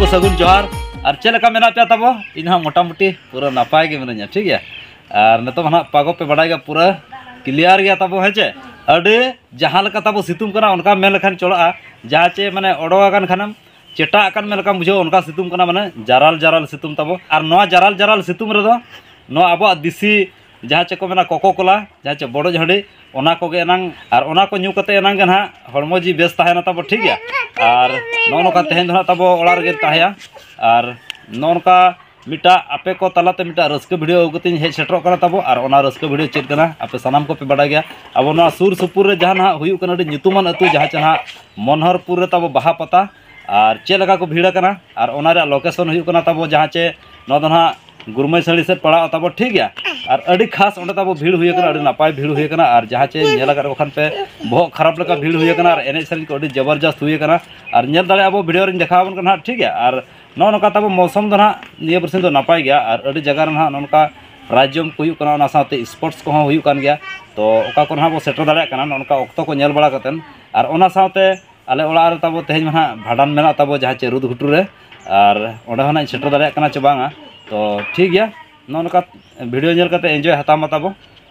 सगुन जोहार और चेलका मेना पे तब इन मोटामुटी पूरा नपाय गे मिना ठीक है और नित पागो पे बड़ा पूरा क्लियर गया तब हे चे अड़े जहाँ लेका तब सितुम कना उनका मेन लेखान चढ़ा जहाँ चे माने ओडोगान खानम चेटा अकान मेन लेका बुझो उनका सितुम कना माने जाराल जाराल सितुम तब और नवा जाराल जाराल सितुम रे दो नवा अब दिसी जहाँ चे को मेना कोको कोला जहाँ चे बड़ो झड़ी ओना को गे एनांग और ओना को न्यू कते एनांग ना हड़मो जी बेस ताहेना तब ठीक है और नौका तेहन दो तब ओड़ार गे ताहेया और नौका मिटा आपे को तलाते मिटा रस्क वीडियो उगती हेज सेटरों कना तब और ओना रस्क वीडियो चेक कना आपे सनाम को पे बड़ा गया अब ना सुर सुपुर रे जहाँ हुयु कना ᱧᱩᱛᱩᱢᱟᱱ अतु जहाँ चे मनहरपुर रे तब बाहा पता और चे लगा को भीड़ कना और ओना रे लोकेशन हुयु कना तब जहाँ चे न दो गुरमई साड़ी से पड़ा तब ठीक है और अड़ी खास ओंडे तब भीड़ हुई कना अड़ी नपाय भीड़ हुई कना और जहाँ चे नेला कर खान पे बहुत खराब लगा भीड़ हुई कना और एने सेरिन को अड़ी जबरदस्त हुई कना और नेल दाड़े अब वीडियो रे देखावन कना ठीक है और नौका तब मौसम दो निये बरसिन दो नपाय गया और अड़ी जगह रे नौका प्राइजम को हुयु कना ओना साथे स्पोर्ट्स को हुयु कान गया तो ओका को बो सेटर दाड़े कना नौका ऑक्तो को नेल बड़ा कतन और ओना साथे आले ओड़ा रे तब तेहन मा भाडान मेना तब जहाँ चे रुद घुटू रे और ओंडे होना सेटर दाड़े कना चे बांगा तो ठीक है नौका वीडियो नेल कते एंजॉय हतामा तब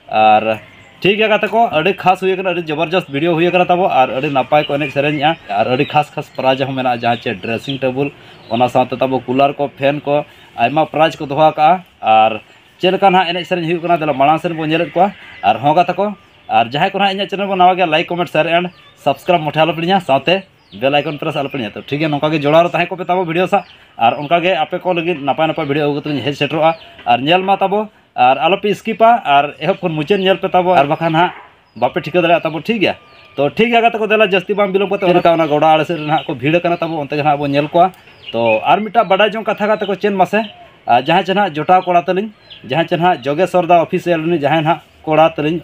और ठीक है गाते को अड़ी खास हुई कना अड़ी जबरदस्त वीडियो हुई कना तब और अड़ी नपाय को एने सेरेंया और अड़ी खास खास प्राइज हम मेना जहाँ चे ड्रेसिंग टेबल ओना साथे तब कूलर को फैन को आयमा प्राइज को दोहा का और चेलका ना एने सेरें हुई कना दला मांग सेन बो नेलेत को और हों गाते को और जहाँ को ना इन चैनल बो नवा गया like comment share and subscribe मोटे आलो पड़िया साथे बेल आइकन प्रेस आलो पड़िया तो ठीक है नौका के जोड़ार ताहे को पे तब वीडियो सा और उनका के आपे को लगी नपाय नपाय वीडियो उगत हेज सेटरोआ और नेल मा तब और आलोपे स्किपा और एहब खन मुचाद नेल पे तब और बखान हाँ बापे ठिका दाड़ा तब ठीक है तो ठीक है गाते को देला जस्ती बाम बिलोम कते उनका ओना गोड़ा आड़े से ना को भीड़ कना तब ओंते ना बो नेल को तो और मिटा बड़ा जों कथा गाते को चेन मासे जहाँ चे ना जोटा कोड़ा तलिन जहाँ चे ना जोगेश्वरदा ऑफिशियल जहाँ ना कोड़ा तलिन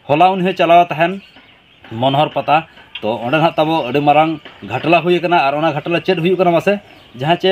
होला उन चलाव तहन मनहर पता तो ओंडे ना तब अड़ी मारंग घटला हुई कना और ओना घटला चेद हुई कना मासे जहाँ चे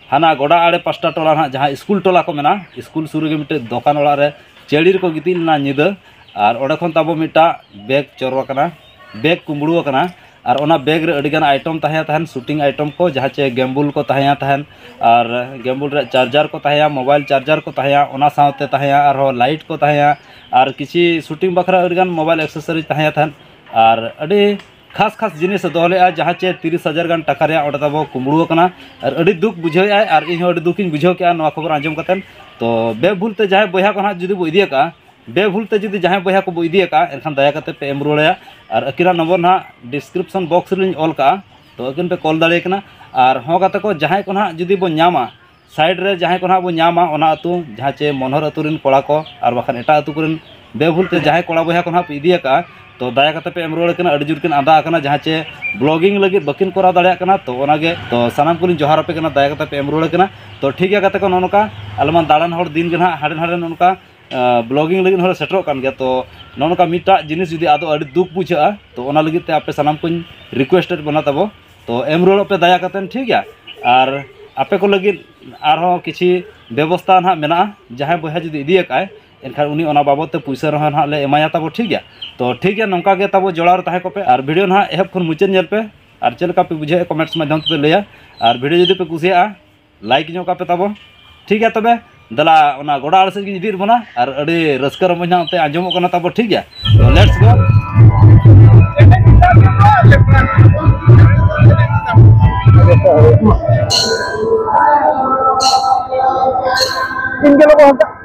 हाना गोड़ा आड़े पास्टा टोला ना जहाँ स्कूल टोला को मेना स्कूल सुर के मिटे दुकान ओड़ा रे चेड़ीर को गितिल ना निद और ओंडे खन तब मिटा बैग चोरवा कना बैग कुंबड़ुआ कना और ओना बैग रे अड़ी गान आइटम ताहे तहन शूटिंग आइटम को जहाँ चे गेम्बुल को ताहे तहन और गेम्बुल रे चार्जर को ताहे मोबाइल चार्जर को ताहे ओना साथे ताहे और लाइट को ताहे और किसी शूटिंग बखरा अड़ी गान मोबाइल एक्सेसरीज ताहे तहन और अड़ी खास खास जिनिस दोहले जहाँ चे 30,000 गान टका रे ओंडे तब कुंबड़ुआ कना और अड़ी दुख बुझाव और इन अड़ी दुख इन बुझाव के नवा खबर आंजम कतन तो बेभूलते जहाँ बया को ना जुदी बो इदिया का बेभूलते जुदी जहाँ बया को बो इदिया का एनखान दया कते पे एम रुआया और अकिना नंबर ना डिस्क्रिप्शन बॉक्स रे ऑल का तो अकिन पे कॉल दाड़े कना और हों गाते को जहाँ को ना जुदी बो नामा साइड रे जहाँ को ना बो नामा ओना अतु जहाँ चे मनहर अतु रिन कोड़ा को और बखान एटा अतु कुरिन बेभूलते जहाँ कोड़ा बया को ना पे इदिया का तो दया कते पे एम रुआड़ कना अड़ी जुर किन आंदा कना जहाँ चे ब्लॉगिंग लगी बकिन करा दाड़े कना तो ओनागे तो सानाम को जोहार पे कना दया कते पे एम रुआड़ कना तो ठीक है गाते को नौका आलमान दाड़ान हर दिन के ना हाड़े हाड़े नौका ब्लॉगिंग लगी हर सेटरों कान गया तो नौका मिटा जिनिस जुदी आदो अड़ी दुख बुझा तो ओना लगी ते आपे सानाम को रिक्वेस्टेड बना तब तो एम रुआड़ पे दया कते ठीक है और आपे को लगी आरो किसी व्यवस्था ना मेना जहाँ बया जुदी इदिया काय एनखान उनी ओना बाबद ते पैसा रहा ना ले एमाया तब ठीक है तो ठीक है नौका के तब जोड़ार ताहे को पे और वीडियो ना एहब खन मुचाद नेल पे और चलका पे बुझे कमेंट्स माध्यम पे लैया और वीडियो जुदी पे कुसिया लाइक नो का पे तब ठीक है तबे दला ओना गोड़ा आड़ से इदी बना और अड़ी रस्का रमज ना ते आंजमो कना तब ठीक है तो लेट्स गो इनके लोग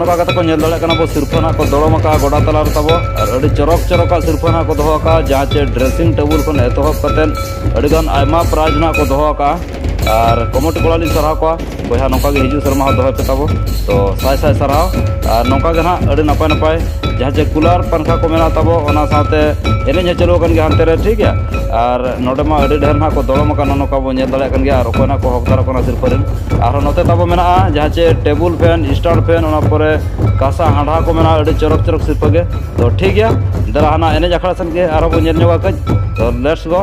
नौका को नेल दाड़े कना बो सिरफाना को दड़ोम का गोड़ा तलार तब और अड़ी चरक चरका सिरफाना को दोहो का जहाँ चे ड्रेसिंग टेबल को एतहब कतेन अड़ी गान आयमा प्राइज ना को दोहो का और कमिटी कोड़ा लिंग साराव को बया नौका गे हिजू शर्मा दोहे पे ताबो तो साय साय साराव और नौका गे ना अड़ी नपाय नपाय जहाँ चे कूलर पंखा को मेना ताबो ओना साथे एने चलो कन गे हानते रे ठीक है और नोडे मा अड़ी ढेर ना को दड़म का नौका बो नेल दाड़े कन गे और ओकोना को हकदार कोना सिरपरिन और नोते ताबो मेना जहाँ चे टेबुल फैन स्टैंड फैन ओना परे कासा हांडा को मेना अड़ी चरक चरक सिरपगे तो ठीक है दरा हाना एने अखड़ा सन गे और बो नेल ᱧᱚᱜᱟ कज तो लेट्स गो।